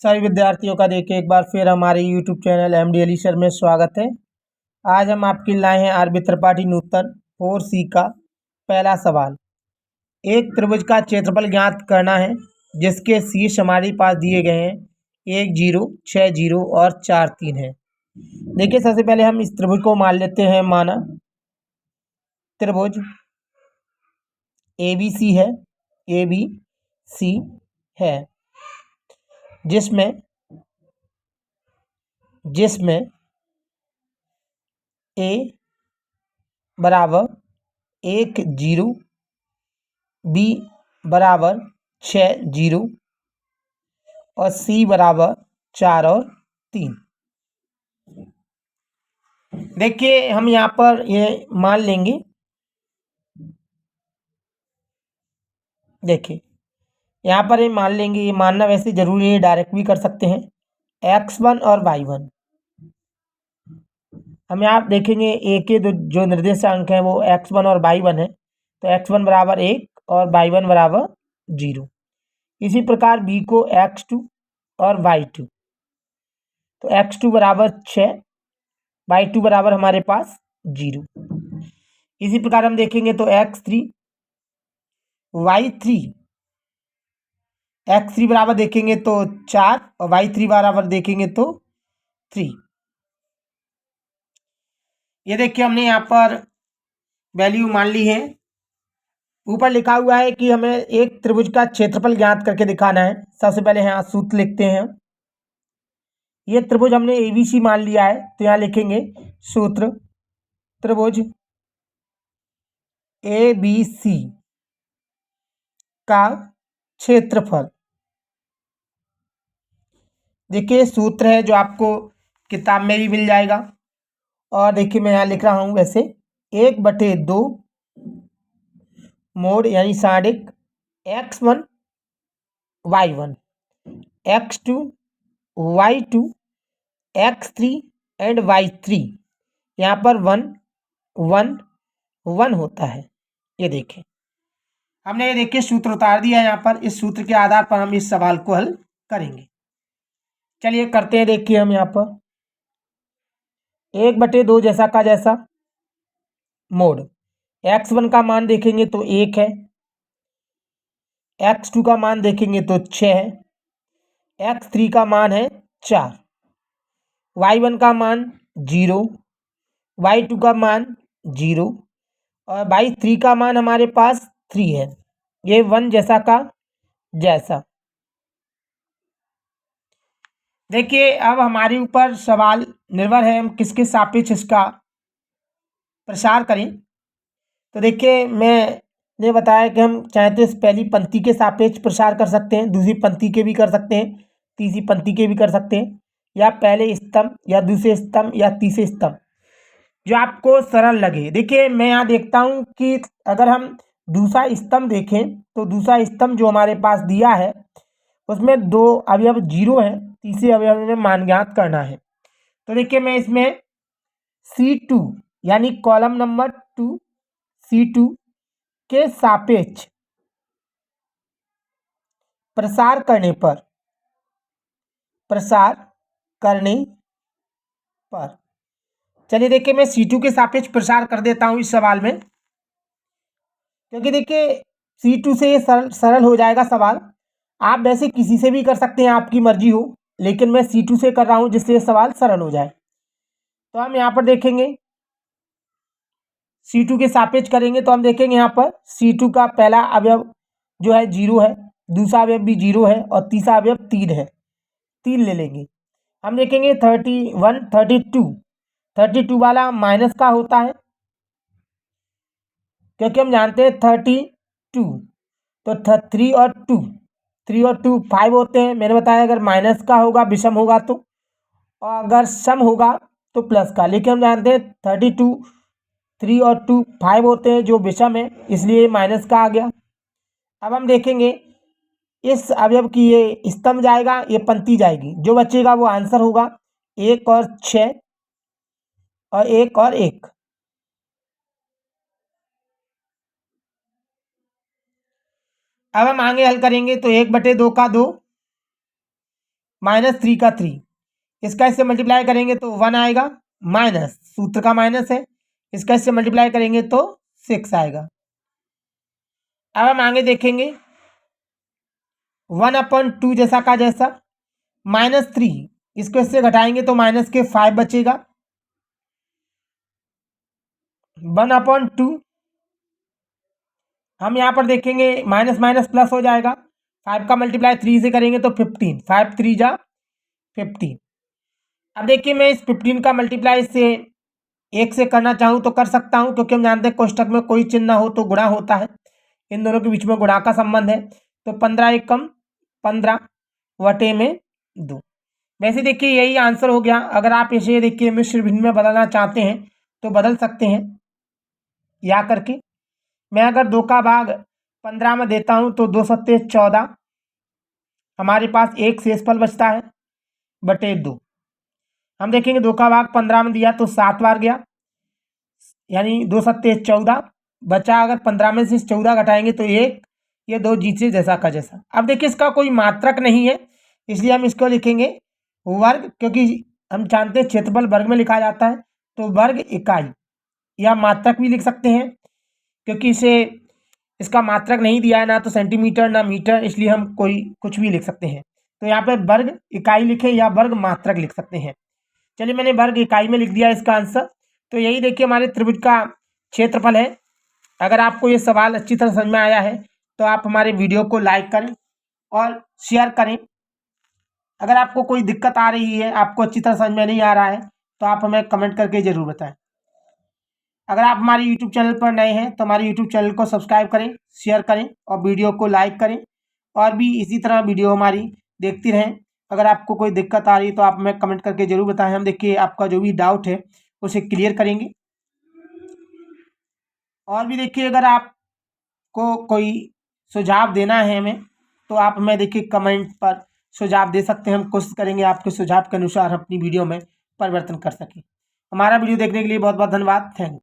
सभी विद्यार्थियों का देखिए एक बार फिर हमारे YouTube channel MD Ali sir में स्वागत है। आज हम आपके लिए लाए हैं आरबी त्रिपाठी नूतन 4C का पहला सवाल। एक त्रिभुज का क्षेत्रफल ज्ञात करना है जिसके शीर्ष हमारे पास दिए गए हैं 1 0 6 0 और 4 3 है। देखिए सबसे पहले हम इस त्रिभुज को मान लेते हैं माना त्रिभुज ABC है, ABC है जिसमें ए बराबर 1 0, बी बराबर 6 0 और सी बराबर 4 और 3। देखिए हम यहाँ पर ये मान लेंगे। देखिए यहाँ पर ये मान लेंगे, ये मानना वैसे जरूरी है, डायरेक्ट भी कर सकते हैं। x1 और y1 हम यहाँ देखेंगे ए के जो निर्देशांक हैं वो x1 और y1 है, तो x1 बराबर 1 और y1 बराबर 0। इसी प्रकार b को x2 और y2, तो x2 बराबर 6, y2 बराबर हमारे पास 0। इसी प्रकार हम देखेंगे तो x3 y3, x3 बराबर देखेंगे तो 4 और y3 बराबर देखेंगे तो 3। ये देखिए हमने यहाँ पर वैल्यू मान ली है। ऊपर लिखा हुआ है कि हमें एक त्रिभुज का क्षेत्रफल ज्ञात करके दिखाना है। सबसे पहले यहाँ सूत्र लिखते हैं। ये त्रिभुज हमने ABC मान लिया है, तो यहाँ लिखेंगे सूत्र त्रिभुज ABC का क्षेत्रफल। देखिए सूत्र है जो आपको किताब में भी मिल जाएगा, और देखिए मैं यहाँ लिख रहा हूँ वैसे 1/2 मोड यानी साढ़िक x1 y1 x2 y2 x3 and y3। यहाँ पर 1 1 1 होता है। ये देखें हमने ये देखिए सूत्र उतार दिया है यहाँ पर। इस सूत्र के आधार पर हम इस सवाल को हल करेंगे। चलिए करते हैं। देखिए हम यहाँ पर 1/2 जैसा का जैसा मोड x1 का मान देखेंगे तो 1 है, x2 का मान देखेंगे तो 6 है, x3 का मान है 4, y1 का मान 0, y2 का मान 0 और y3 का मान हमारे पास 3 है। ये 1 जैसा का जैसा। देखिए अब हमारे ऊपर सवाल निर्भर है हम किसके सापेक्ष इसका प्रसार करें। तो देखिए मैंने बताया कि हम चाहे तो इस पहली पंक्ति के सापेक्ष प्रसार कर सकते हैं, दूसरी पंक्ति के भी कर सकते हैं, तीसरी पंक्ति के भी कर सकते हैं, या पहले स्तंभ या दूसरे स्तंभ या तीसरे स्तंभ, जो आपको सरल लगे। देखिए मैं यहाँ देखता हूँ कि अगर हम दूसरा स्तंभ देखें तो दूसरा स्तंभ जो हमारे पास दिया है उसमें 2 अवयव 0 है, तीसरे अवयव में मान ज्ञात करना है। तो देखिए मैं इसमें C2 यानी कॉलम नंबर 2 C2 के सापेक्ष प्रसार करने पर चलिए देखिए मैं C2 के सापेक्ष प्रसार कर देता हूं इस सवाल में, क्योंकि देखिए C2 से ये सरल हो जाएगा सवाल। आप वैसे किसी से भी कर सकते हैं, आपकी मर्जी हो, लेकिन मैं C2 से कर रहा हूं जिससे ये सवाल सरल हो जाए। तो हम यहाँ पर देखेंगे C2 के सापेक्ष करेंगे तो हम देखेंगे यहाँ पर C2 का पहला अवयव जो है 0 है, दूसरा अवयव भी 0 है और तीसरा अवयव 3 है। 3 ले लेंगे। हम देखेंगे 31 32 वाला माइनस का होता है, क्योंकि हम जानते हैं 32 तो 3 और 2 5 होते हैं। मैंने बताया अगर माइनस का होगा विषम होगा तो, और अगर सम होगा तो प्लस का। लेकिन हम जानते हैं 32 3 और 2 5 होते हैं जो विषम है, इसलिए माइनस का आ गया। अब हम देखेंगे इस अवयव की ये स्तंभ जाएगा, ये पंक्ति जाएगी, जो बचेगा वो आंसर होगा 1 और 6 और 1 और 1। अब हम आगे हल करेंगे तो 1/2 का 2, -3 का 3, इसका इससे मल्टीप्लाई करेंगे तो 1 आएगा, माइनस सूत्र का माइनस है, इसका इससे मल्टीप्लाई करेंगे तो 6 आएगा। अब हम आगे देखेंगे 1/2 जैसा का जैसा, -3 इसको इससे घटाएंगे तो माइनस के 5 बचेगा, 1/2 हम यहाँ पर देखेंगे माइनस माइनस प्लस हो जाएगा, 5 का मल्टीप्लाई 3 से करेंगे तो 15, 5 3 जा 15। अब देखिए मैं इस 15 का मल्टीप्लाई से 1 से करना चाहूँ तो कर सकता हूँ, क्योंकि हम जानते हैं कोष्टक में कोई चिन्ह ना हो तो गुणा होता है, इन दोनों के बीच में गुणा का संबंध है। तो 15 1 कम 15 वटे में 2। वैसे देखिए यही आंसर हो गया। अगर आप इसे देखिए मिश्र भिन्न में बदलना चाहते हैं तो बदल सकते हैं या करके। मैं अगर 2 का भाग 15 में देता हूँ तो 2 सत्ते 14, हमारे पास एक शेषफल बचता है बटे 2। हम देखेंगे 2 का भाग 15 में दिया तो 7 बार गया, यानी 2 सत्ते 14 बचा। अगर 15 में से 14 घटाएंगे तो 1, ये 2 जीते जैसा का जैसा। अब देखिए इसका कोई मात्रक नहीं है, इसलिए हम इसको लिखेंगे वर्ग, क्योंकि हम जानते हैं क्षेत्रफल वर्ग में लिखा जाता है, तो वर्ग इकाई या मात्रक भी लिख सकते हैं, क्योंकि इसका मात्रक नहीं दिया है, ना तो सेंटीमीटर ना मीटर, इसलिए हम कोई कुछ भी लिख सकते हैं। तो यहाँ पे वर्ग इकाई लिखें या वर्ग मात्रक लिख सकते हैं। चलिए मैंने वर्ग इकाई में लिख दिया इसका आंसर। तो यही देखिए हमारे त्रिभुज का क्षेत्रफल है। अगर आपको ये सवाल अच्छी तरह समझ में आया है तो आप हमारे वीडियो को लाइक करें और शेयर करें। अगर आपको कोई दिक्कत आ रही है, आपको अच्छी तरह समझ में नहीं आ रहा है, तो आप हमें कमेंट करके ज़रूर बताएं। अगर आप हमारे यूट्यूब चैनल पर नए हैं तो हमारे यूट्यूब चैनल को सब्सक्राइब करें, शेयर करें और वीडियो को लाइक करें, और भी इसी तरह वीडियो हमारी देखती रहें। अगर आपको कोई दिक्कत आ रही है तो आप हमें कमेंट करके ज़रूर बताएं, हम देखिए आपका जो भी डाउट है उसे क्लियर करेंगे। और भी देखिए अगर आपको कोई सुझाव देना है हमें, तो आप हमें देखिए कमेंट पर सुझाव दे सकते हैं। हम कोशिश करेंगे आपके सुझाव के अनुसार अपनी वीडियो में परिवर्तन कर सकें। हमारा वीडियो देखने के लिए बहुत बहुत धन्यवाद। Thank you.